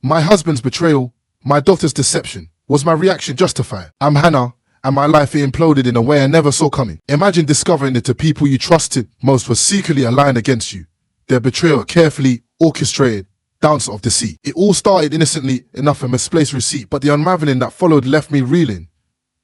My husband's betrayal, my daughter's deception. Was my reaction justified? I'm Hannah, and my life imploded in a way I never saw coming. Imagine discovering that the people you trusted most were secretly aligned against you. Their betrayal, carefully orchestrated dance of deceit. It all started innocently enough, a misplaced receipt, but the unraveling that followed left me reeling,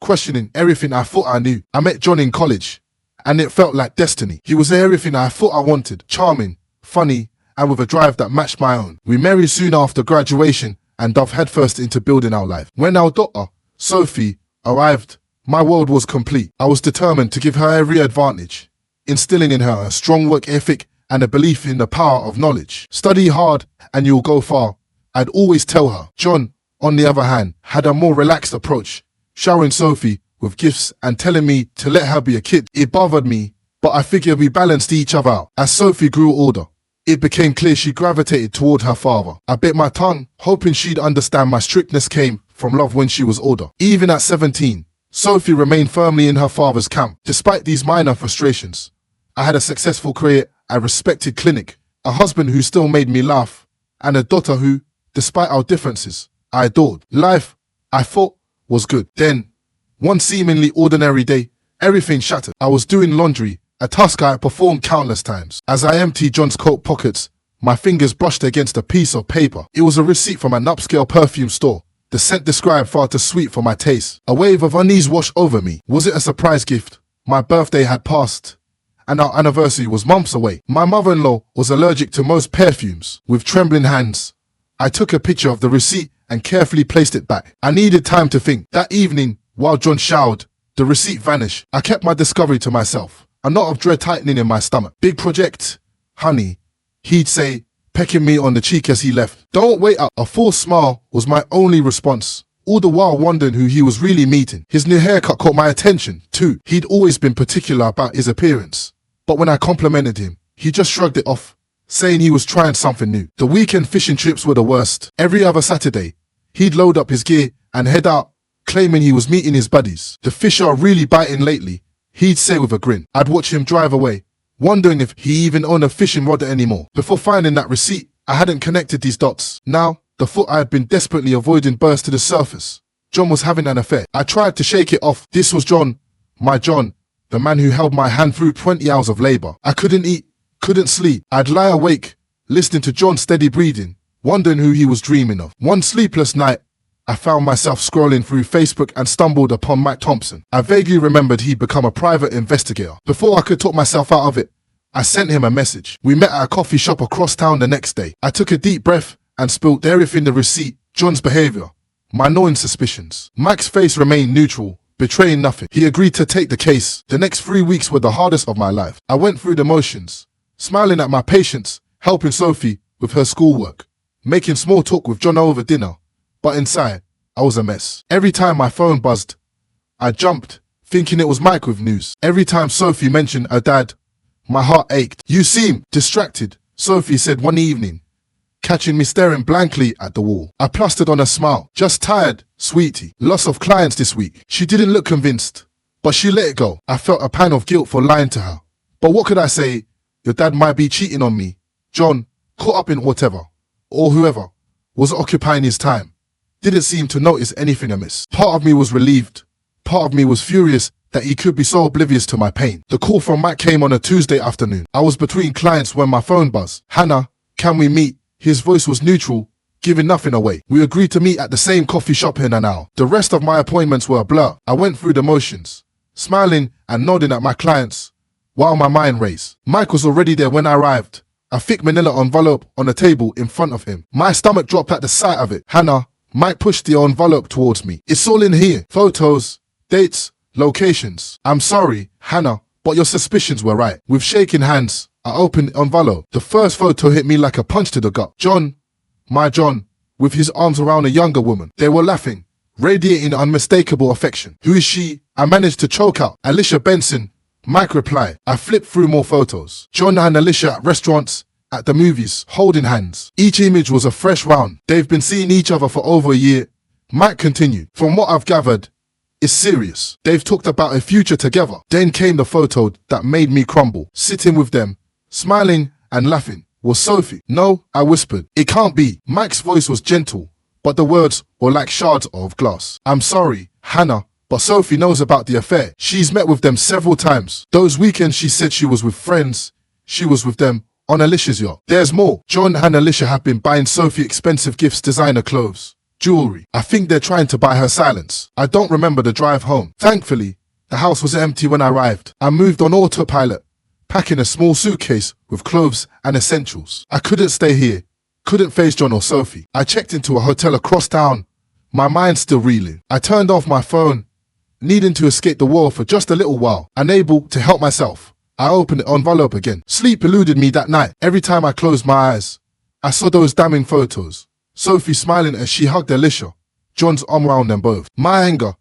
questioning everything I thought I knew. I met John in college, and it felt like destiny. He was everything I thought I wanted, charming, funny, and with a drive that matched my own. We married soon after graduation and dove headfirst into building our life. When our daughter, Sophie, arrived, my world was complete. I was determined to give her every advantage, instilling in her a strong work ethic and a belief in the power of knowledge. Study hard and you'll go far, I'd always tell her. John, on the other hand, had a more relaxed approach, showering Sophie with gifts and telling me to let her be a kid. It bothered me, but I figured we balanced each other out. As Sophie grew older, it became clear she gravitated toward her father. I bit my tongue, hoping she'd understand my strictness came from love when she was older. Even at 17, Sophie remained firmly in her father's camp. Despite these minor frustrations, I had a successful career, a respected clinic, a husband who still made me laugh, and a daughter who, despite our differences, I adored. Life, I thought, was good. Then, one seemingly ordinary day, everything shattered. I was doing laundry, a task I had performed countless times. As I emptied John's coat pockets, my fingers brushed against a piece of paper. It was a receipt from an upscale perfume store. The scent described far too sweet for my taste. A wave of unease washed over me. Was it a surprise gift? My birthday had passed, and our anniversary was months away. My mother-in-law was allergic to most perfumes. With trembling hands, I took a picture of the receipt and carefully placed it back. I needed time to think. That evening, while John showered, the receipt vanished. I kept my discovery to myself, a knot of dread tightening in my stomach. Big project, honey, he'd say, pecking me on the cheek as he left. Don't wait up. A forced smile was my only response, all the while wondering who he was really meeting. His new haircut caught my attention, too. He'd always been particular about his appearance, but when I complimented him, he just shrugged it off, saying he was trying something new. The weekend fishing trips were the worst. Every other Saturday, he'd load up his gear and head out, claiming he was meeting his buddies. The fish are really biting lately, he'd say with a grin. I'd watch him drive away, wondering if he even owned a fishing rod anymore. Before finding that receipt, I hadn't connected these dots. Now, the thought I had been desperately avoiding burst to the surface. John was having an affair. I tried to shake it off. This was John, my John, the man who held my hand through 20 hours of labor. I couldn't eat, couldn't sleep. I'd lie awake, listening to John's steady breathing, wondering who he was dreaming of. One sleepless night, I found myself scrolling through Facebook and stumbled upon Mike Thompson. I vaguely remembered he'd become a private investigator. Before I could talk myself out of it, I sent him a message. We met at a coffee shop across town the next day. I took a deep breath and spilled everything: the receipt, John's behavior, my gnawing suspicions. Mike's face remained neutral, betraying nothing. He agreed to take the case. The next 3 weeks were the hardest of my life. I went through the motions, smiling at my patients, helping Sophie with her schoolwork, making small talk with John over dinner. But inside, I was a mess. Every time my phone buzzed, I jumped, thinking it was Mike with news. Every time Sophie mentioned her dad, my heart ached. "You seem distracted," Sophie said one evening, catching me staring blankly at the wall. I plastered on a smile. "Just tired, sweetie. Lots of clients this week." She didn't look convinced, but she let it go. I felt a pang of guilt for lying to her. But what could I say? Your dad might be cheating on me. John, caught up in whatever, or whoever, was occupying his time, didn't seem to notice anything amiss. Part of me was relieved. Part of me was furious that he could be so oblivious to my pain. The call from Mike came on a Tuesday afternoon. I was between clients when my phone buzzed. "Hannah, can we meet?" His voice was neutral, giving nothing away. We agreed to meet at the same coffee shop in an hour. The rest of my appointments were a blur. I went through the motions, smiling and nodding at my clients, while my mind raced. Mike was already there when I arrived, a thick manila envelope on a table in front of him. My stomach dropped at the sight of it. "Hannah," Mike pushed the envelope towards me. "It's all in here. Photos, dates, locations." "I'm sorry, Hannah, but your suspicions were right." With shaking hands, I opened the envelope. The first photo hit me like a punch to the gut. John, my John, with his arms around a younger woman. They were laughing, radiating unmistakable affection. "Who is she?" I managed to choke out. "Alicia Benson," Mike replied. I flipped through more photos. John and Alicia at restaurants, at the movies, holding hands. Each image was a fresh round. They've been seeing each other for over a year. Mike continued. "From what I've gathered, it's serious. They've talked about a future together." Then came the photo that made me crumble. Sitting with them, smiling and laughing, Was Sophie? No, I whispered. It can't be. Mike's voice was gentle, but the words were like shards of glass. I'm sorry, Hannah, but Sophie knows about the affair. She's met with them several times. Those weekends she said she was with friends, she was with them on Alicia's yacht. There's more. John and Alicia have been buying Sophie expensive gifts, designer clothes, jewelry. I think they're trying to buy her silence. I don't remember the drive home. Thankfully, the house was empty when I arrived. I moved on autopilot, packing a small suitcase with clothes and essentials. I couldn't stay here, couldn't face John or Sophie. I checked into a hotel across town, my mind still reeling. I turned off my phone, needing to escape the world for just a little while, unable to help myself. I opened the envelope again. Sleep eluded me that night. Every time I closed my eyes, I saw those damning photos. Sophie smiling as she hugged Alicia, John's arm around them both. My anger,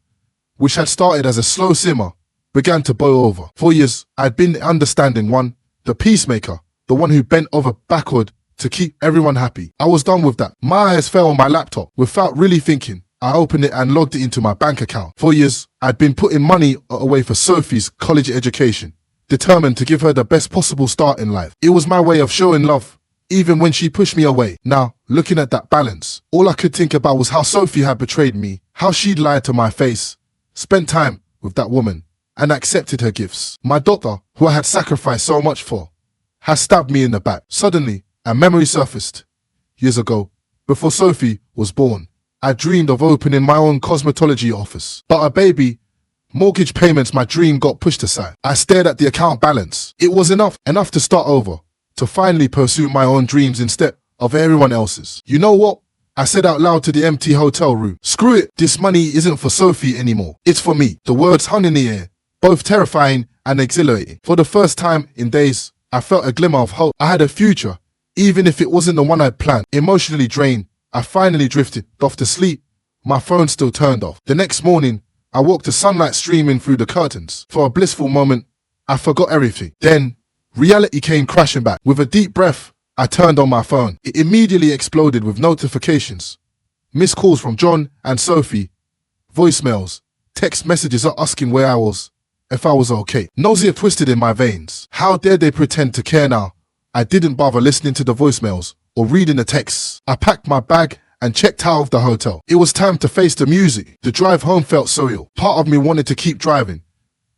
which had started as a slow simmer, began to boil over. For years, I'd been the understanding one, the peacemaker, the one who bent over backward to keep everyone happy. I was done with that. My eyes fell on my laptop. Without really thinking, I opened it and logged it into my bank account. For years, I'd been putting money away for Sophie's college education, determined to give her the best possible start in life. It was my way of showing love, even when she pushed me away. Now, looking at that balance, all I could think about was how Sophie had betrayed me, how she'd lied to my face, spent time with that woman, and accepted her gifts. My daughter, who I had sacrificed so much for, had stabbed me in the back. Suddenly, a memory surfaced. Years ago, before Sophie was born, I dreamed of opening my own cosmetology office. But a baby, mortgage payments, my dream got pushed aside. I stared at the account balance. It was enough to start over, to finally pursue my own dreams instead of everyone else's. You know what? I said out loud to the empty hotel room. Screw it, this money isn't for Sophie anymore. It's for me. The words hung in the air, both terrifying and exhilarating. For the first time in days, I felt a glimmer of hope. I had a future, even if it wasn't the one I'd planned. Emotionally drained, I finally drifted off to sleep, my phone still turned off. The next morning, I woke to sunlight streaming through the curtains. For a blissful moment, I forgot everything. Then, reality came crashing back. With a deep breath, I turned on my phone. It immediately exploded with notifications. Missed calls from John and Sophie, voicemails, text messages asking where I was, if I was okay. Nausea twisted in my veins. How dare they pretend to care now? I didn't bother listening to the voicemails or reading the texts. I packed my bag and checked out of the hotel. It was time to face the music. The drive home felt surreal. Part of me wanted to keep driving,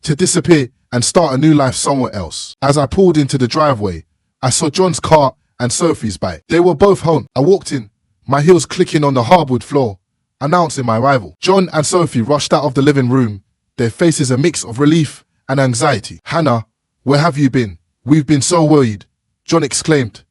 to disappear and start a new life somewhere else. As I pulled into the driveway, I saw John's car and Sophie's bike. They were both home. I walked in, my heels clicking on the hardwood floor, announcing my arrival. John and Sophie rushed out of the living room, their faces a mix of relief and anxiety. Hannah, where have you been? We've been so worried, John exclaimed,